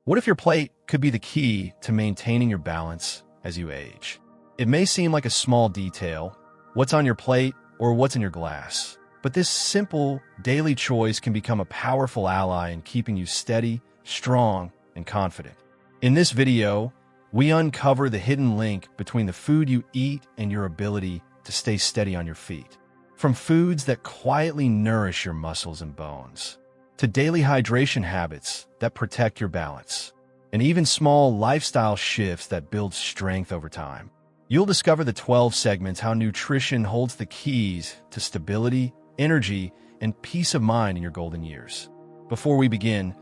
What if your plate could be the key to maintaining your balance as you age? It may seem like a small detail, what's on your plate or what's in your glass, but this simple daily choice can become a powerful ally in keeping you steady, strong, and confident. In this video, we uncover the hidden link between the food you eat and your ability to stay steady on your feet. From foods that quietly nourish your muscles and bones, to daily hydration habits that protect your balance, and even small lifestyle shifts that build strength over time. You'll discover the 12 segments how nutrition holds the keys to stability, energy, and peace of mind in your golden years. Before we begin,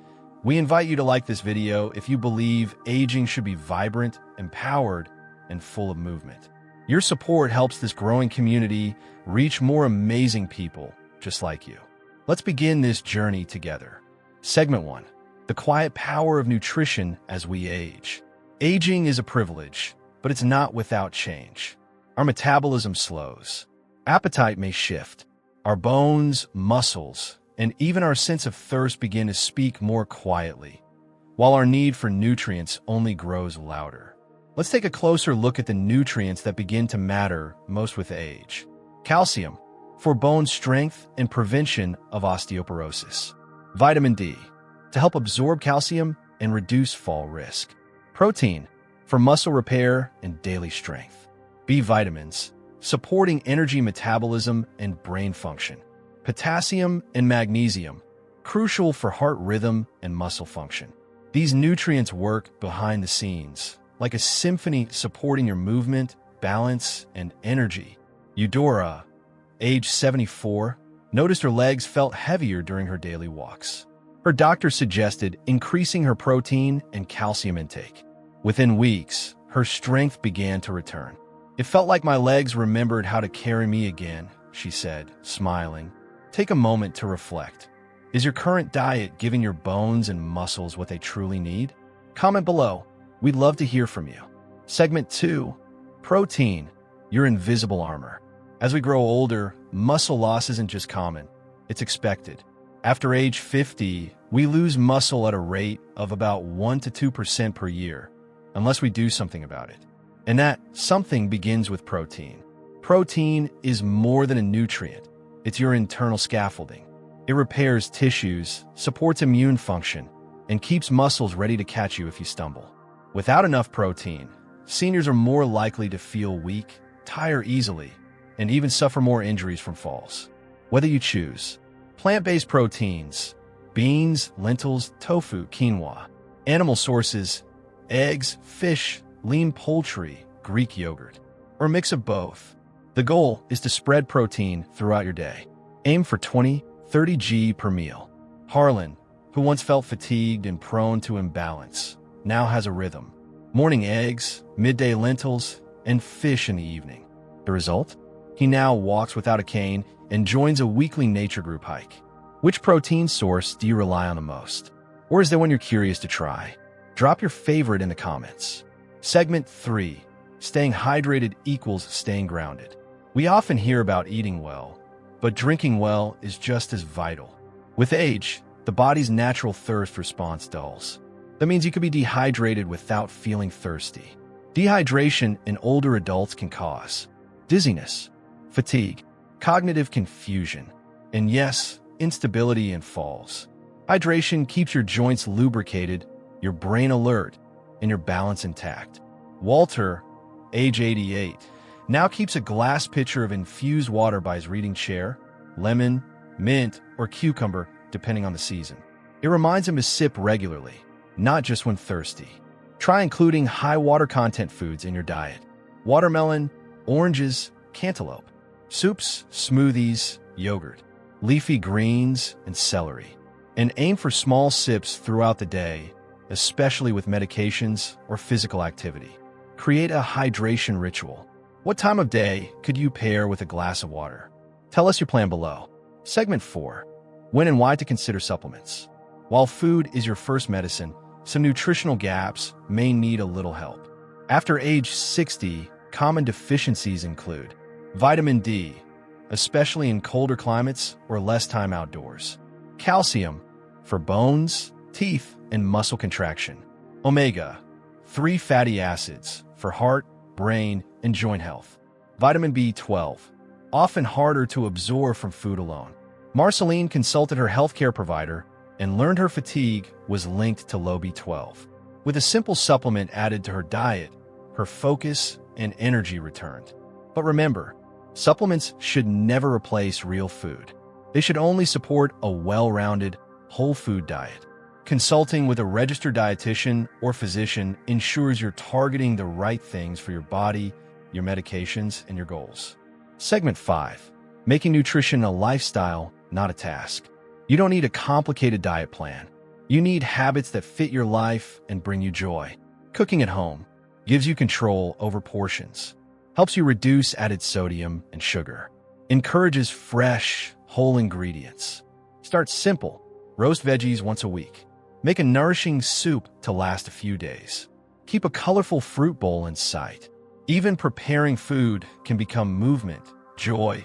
we invite you to like this video if you believe aging should be vibrant, empowered, and full of movement. Your support helps this growing community reach more amazing people just like you. Let's begin this journey together. Segment 1. The quiet power of nutrition as we age. Aging is a privilege, but it's not without change. Our metabolism slows. Appetite may shift. Our bones, muscles, and even our sense of thirst begin to speak more quietly, while our need for nutrients only grows louder. Let's take a closer look at the nutrients that begin to matter most with age. Calcium, for bone strength and prevention of osteoporosis. Vitamin D, to help absorb calcium and reduce fall risk. Protein, for muscle repair and daily strength. B vitamins, supporting energy metabolism and brain function. Potassium and magnesium, crucial for heart rhythm and muscle function. These nutrients work behind the scenes, like a symphony supporting your movement, balance, and energy. Eudora, age 74, noticed her legs felt heavier during her daily walks. Her doctor suggested increasing her protein and calcium intake. Within weeks, her strength began to return. "It felt like my legs remembered how to carry me again," she said, smiling. Take a moment to reflect. Is your current diet giving your bones and muscles what they truly need? Comment below. We'd love to hear from you. Segment 2. Protein, your invisible armor. As we grow older, muscle loss isn't just common, it's expected. After age 50, we lose muscle at a rate of about 1 to 2% per year, unless we do something about it. And that something begins with protein. Protein is more than a nutrient. It's your internal scaffolding. It repairs tissues, supports immune function, and keeps muscles ready to catch you if you stumble. Without enough protein, seniors are more likely to feel weak, tire easily, and even suffer more injuries from falls. Whether you choose plant-based proteins, beans, lentils, tofu, quinoa, animal sources, eggs, fish, lean poultry, Greek yogurt, or a mix of both, the goal is to spread protein throughout your day. Aim for 20-30 g per meal. Harlan, who once felt fatigued and prone to imbalance, now has a rhythm. Morning eggs, midday lentils, and fish in the evening. The result? He now walks without a cane and joins a weekly nature group hike. Which protein source do you rely on the most? Or is there one you're curious to try? Drop your favorite in the comments. Segment 3. Staying hydrated equals staying grounded. We often hear about eating well, but drinking well is just as vital. With age, the body's natural thirst response dulls. That means you could be dehydrated without feeling thirsty. Dehydration in older adults can cause dizziness, fatigue, cognitive confusion, and yes, instability and falls. Hydration keeps your joints lubricated, your brain alert, and your balance intact. Walter, age 88, now keeps a glass pitcher of infused water by his reading chair, lemon, mint, or cucumber, depending on the season. It reminds him to sip regularly, not just when thirsty. Try including high water content foods in your diet. Watermelon, oranges, cantaloupe, soups, smoothies, yogurt, leafy greens, and celery. And aim for small sips throughout the day, especially with medications or physical activity. Create a hydration ritual. What time of day could you pair with a glass of water? Tell us your plan below. Segment 4. When and why to consider supplements. While food is your first medicine, some nutritional gaps may need a little help. After age 60, common deficiencies include vitamin D, especially in colder climates or less time outdoors. Calcium, for bones, teeth, and muscle contraction. Omega-3 fatty acids for heart, brain, and joint health. Vitamin B12, often harder to absorb from food alone. Marceline consulted her healthcare provider and learned her fatigue was linked to low B12. With a simple supplement added to her diet, her focus and energy returned. But remember, supplements should never replace real food. They should only support a well-rounded, whole food diet. Consulting with a registered dietitian or physician ensures you're targeting the right things for your body, your medications, and your goals. Segment 5. Making nutrition a lifestyle, not a task. You don't need a complicated diet plan. You need habits that fit your life and bring you joy. Cooking at home gives you control over portions, helps you reduce added sodium and sugar, encourages fresh, whole ingredients. Start simple. Roast veggies once a week. Make a nourishing soup to last a few days. Keep a colorful fruit bowl in sight. Even preparing food can become movement, joy,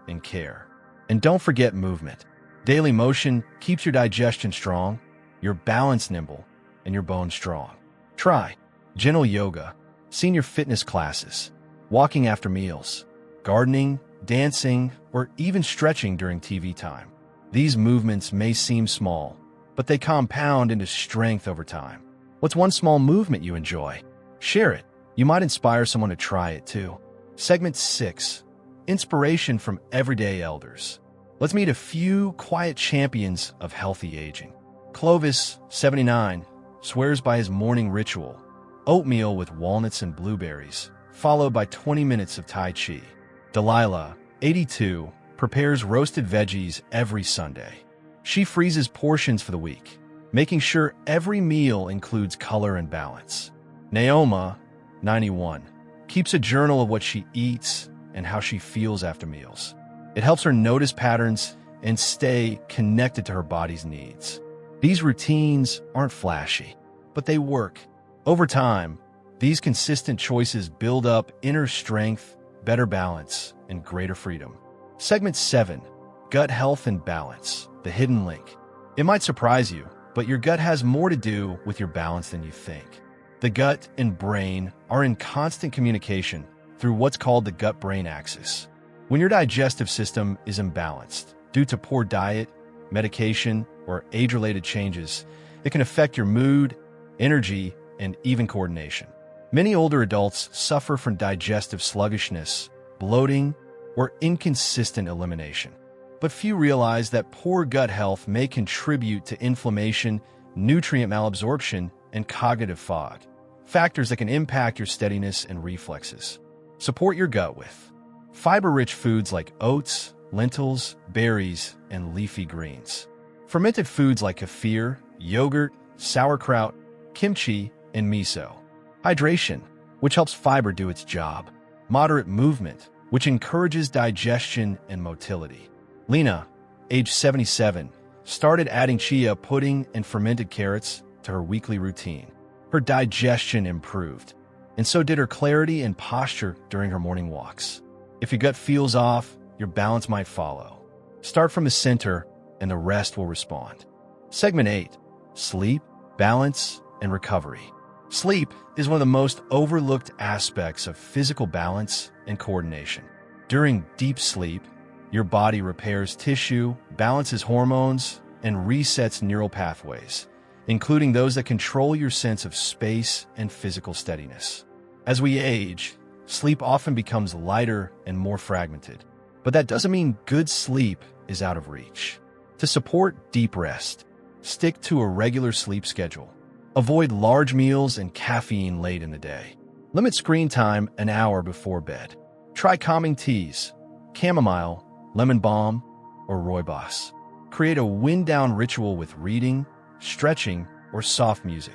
and care. And don't forget movement. Daily motion keeps your digestion strong, your balance nimble, and your bones strong. Try gentle yoga, senior fitness classes, walking after meals, gardening, dancing, or even stretching during TV time. These movements may seem small, but they compound into strength over time. What's one small movement you enjoy? Share it. You might inspire someone to try it too. Segment 6. Inspiration from everyday elders. Let's meet a few quiet champions of healthy aging. Clovis, 79, swears by his morning ritual, oatmeal with walnuts and blueberries, followed by 20 minutes of Tai Chi. Delilah, 82, prepares roasted veggies every Sunday. She freezes portions for the week, making sure every meal includes color and balance. Naoma, 91, keeps a journal of what she eats and how she feels after meals. It helps her notice patterns and stay connected to her body's needs. These routines aren't flashy, but they work. Over time, these consistent choices build up inner strength, better balance, and greater freedom. Segment 7. Gut health and balance, the hidden link. It might surprise you, but your gut has more to do with your balance than you think. The gut and brain are in constant communication through what's called the gut-brain axis. When your digestive system is imbalanced due to poor diet, medication, or age-related changes, it can affect your mood, energy, and even coordination. Many older adults suffer from digestive sluggishness, bloating, or inconsistent elimination. But few realize that poor gut health may contribute to inflammation, nutrient malabsorption, and cognitive fog, factors that can impact your steadiness and reflexes. Support your gut with fiber-rich foods like oats, lentils, berries, and leafy greens. Fermented foods like kefir, yogurt, sauerkraut, kimchi, and miso. Hydration, which helps fiber do its job. Moderate movement, which encourages digestion and motility. Lena, age 77, started adding chia pudding and fermented carrots to her weekly routine. Her digestion improved, and so did her clarity and posture during her morning walks. If your gut feels off, your balance might follow. Start from the center, and the rest will respond. Segment 8. Sleep, balance, and recovery. Sleep is one of the most overlooked aspects of physical balance and coordination. During deep sleep, your body repairs tissue, balances hormones, and resets neural pathways, including those that control your sense of space and physical steadiness. As we age, sleep often becomes lighter and more fragmented, but that doesn't mean good sleep is out of reach. To support deep rest, stick to a regular sleep schedule. Avoid large meals and caffeine late in the day. Limit screen time an hour before bed. Try calming teas, chamomile, lemon balm, or rooibos. Create a wind-down ritual with reading, stretching, or soft music.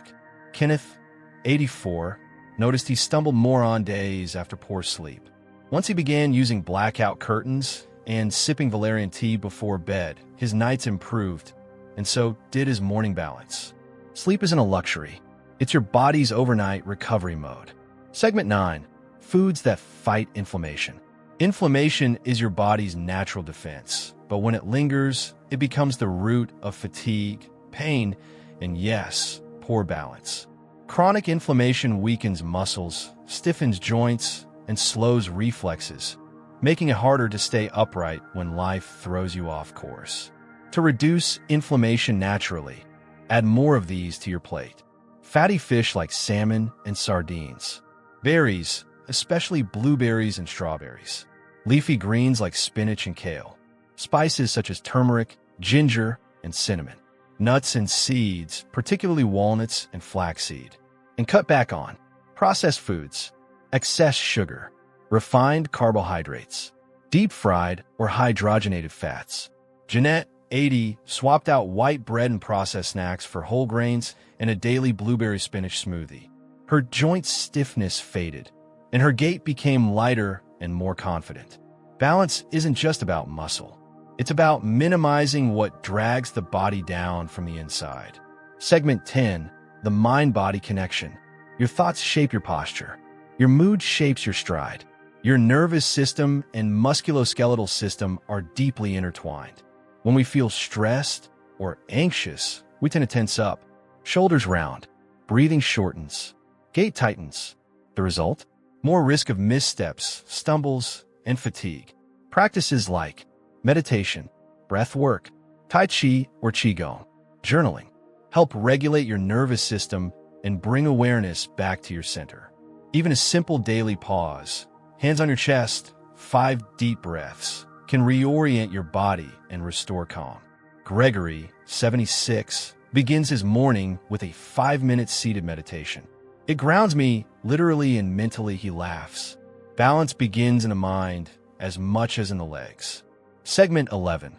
Kenneth, 84, noticed he stumbled more on days after poor sleep. Once he began using blackout curtains and sipping valerian tea before bed, his nights improved, and so did his morning balance. Sleep isn't a luxury. It's your body's overnight recovery mode. Segment 9. Foods that fight inflammation. Inflammation is your body's natural defense, but when it lingers, it becomes the root of fatigue, pain, and yes, poor balance. Chronic inflammation weakens muscles, stiffens joints, and slows reflexes, making it harder to stay upright when life throws you off course. To reduce inflammation naturally, add more of these to your plate. Fatty fish like salmon and sardines. Berries, especially blueberries and strawberries. Leafy greens like spinach and kale. Spices such as turmeric, ginger, and cinnamon. Nuts and seeds, particularly walnuts and flaxseed. And cut back on processed foods, excess sugar, refined carbohydrates, deep-fried or hydrogenated fats. Jeanette, 80, swapped out white bread and processed snacks for whole grains and a daily blueberry spinach smoothie. Her joint stiffness faded, and her gait became lighter and more confident. Balance isn't just about muscle. It's about minimizing what drags the body down from the inside. Segment 10, the mind-body connection. Your thoughts shape your posture. Your mood shapes your stride. Your nervous system and musculoskeletal system are deeply intertwined. When we feel stressed or anxious, we tend to tense up. Shoulders round, breathing shortens, gait tightens. The result? More risk of missteps, stumbles, and fatigue. Practices like meditation, breath work, tai chi or qigong, journaling help regulate your nervous system and bring awareness back to your center. Even a simple daily pause, hands on your chest, 5 deep breaths, can reorient your body and restore calm. Gregory, 76, begins his morning with a 5-minute seated meditation. It grounds me literally and mentally, he laughs. Balance begins in the mind as much as in the legs. Segment 11.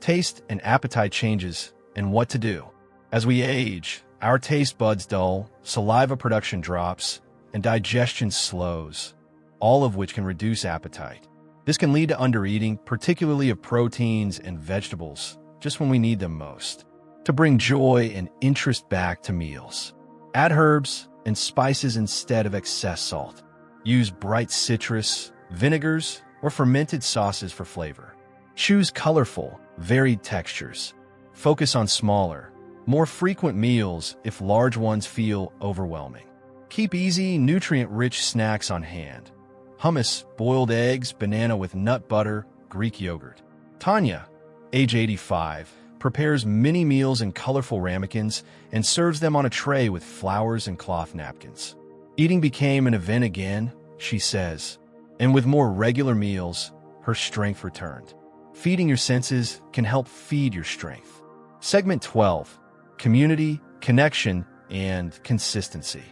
Taste and appetite changes and what to do. As we age, our taste buds dull, saliva production drops, and digestion slows, all of which can reduce appetite. This can lead to undereating, particularly of proteins and vegetables, just when we need them most. To bring joy and interest back to meals, add herbs and spices instead of excess salt. Use bright citrus, vinegars, or fermented sauces for flavor. Choose colorful, varied textures. Focus on smaller, more frequent meals if large ones feel overwhelming. Keep easy, nutrient-rich snacks on hand. Hummus, boiled eggs, banana with nut butter, Greek yogurt. Tanya, age 85, prepares mini meals in colorful ramekins and serves them on a tray with flowers and cloth napkins. Eating became an event again, she says, and with more regular meals, her strength returned. Feeding your senses can help feed your strength. Segment 12. Community, connection, and consistency.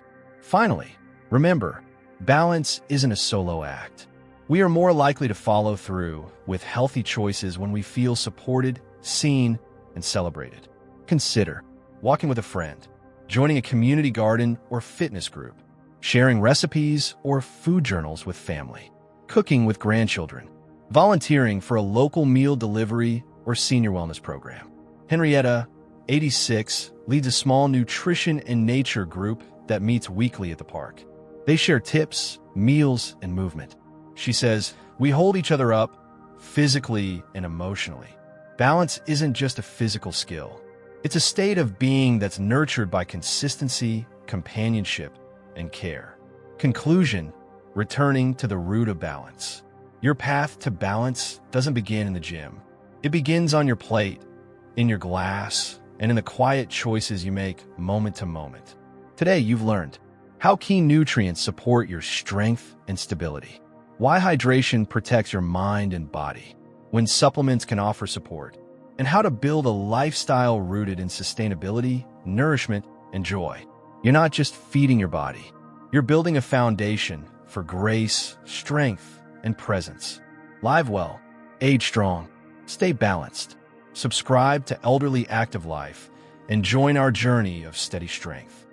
Finally, remember, balance isn't a solo act. We are more likely to follow through with healthy choices when we feel supported, seen, and celebrated. Consider walking with a friend, joining a community garden or fitness group, sharing recipes or food journals with family, cooking with grandchildren, volunteering for a local meal delivery or senior wellness program. Henrietta, 86, leads a small nutrition and nature group that meets weekly at the park. They share tips, meals, and movement. She says, we hold each other up physically and emotionally. Balance isn't just a physical skill. It's a state of being that's nurtured by consistency, companionship, and care. Conclusion, returning to the root of balance. Your path to balance doesn't begin in the gym. It begins on your plate, in your glass, and in the quiet choices you make moment to moment. Today, you've learned how key nutrients support your strength and stability, why hydration protects your mind and body, when supplements can offer support, and how to build a lifestyle rooted in sustainability, nourishment, and joy. You're not just feeding your body. You're building a foundation for grace, strength, and presence. Live well, age strong, stay balanced. Subscribe to Elderly Active Life and join our journey of steady strength.